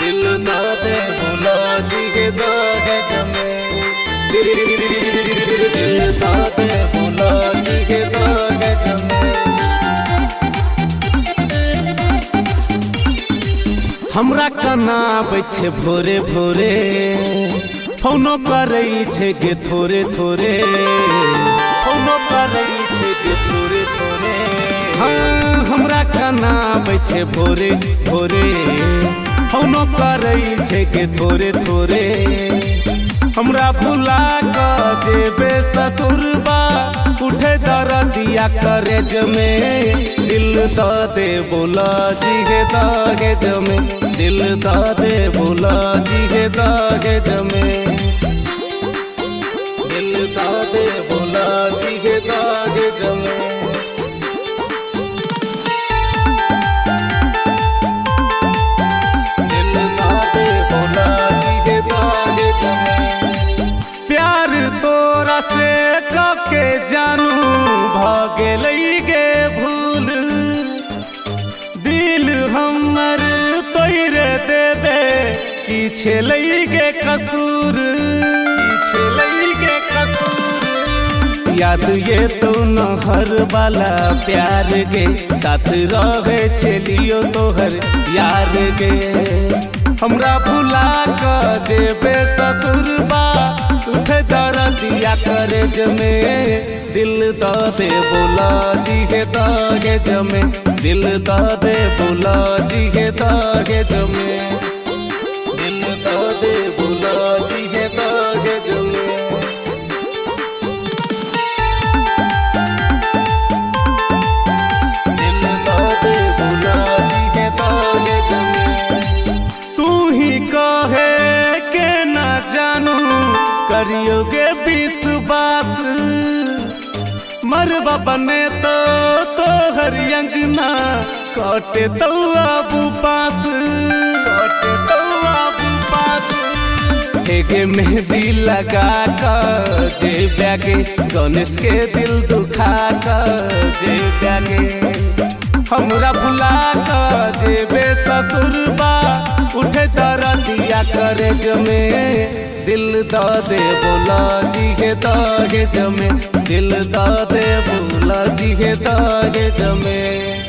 दिल ना दे बोला जी के दहेज में, दिल ना दे बोला जी के दहेज में। हमरा कना आबै छै भोरे भोरे, फोनो करै छै गे थोरे थोरे, फोनो करै छै गे थोरे थोरे। हाँ हमरा कना आबै छै भोरे भोरे, फोनो करै छै गे थोरे थोरे। हमरा भुला कऽ जेबे ससुरबा, उठे दरदिया करेज में। दिल द दे बोला जी के दहेज में, दिल द दे बोला जी के दहेज में, दिल द दे बोला जी के दहेज में। दिल द दे बोला जी के दहेज में। प्यार तोरा से के जानू भागलै गे भूल, दिल हमर तोरे देबे की छलै गे कसूर, की छलै गे कसूर। याद ये तो नहर वाला प्यार गे, साथ रहे छलियो तोहर यार गे। हमरा भुला कऽ जेबे ससुरबा, उठे दरदिया करेज में। दिल द दे बोला जी के दहेज में, दिल द दे बोला जी के दहेज में, दिल द दे बोला जी के दहेज में। दिल द दे बोला जी के दहेज में। तू ही कहे के ना जानू करियोगे विश्वास, मरबा बने तो तोहर अंगना, काटे तो आबू पास, काटे तो आबू पास। एगे मेहंदी लगा कर जे बैगे, गणेश के दिल दुखा कर जे बैगे। हमरा भुला कर जेबे ससुरबा, उठे दरदिया करेज में। दिल द दे बोला जी के दहेज में, दिल द दे बोला जी के दहेज में।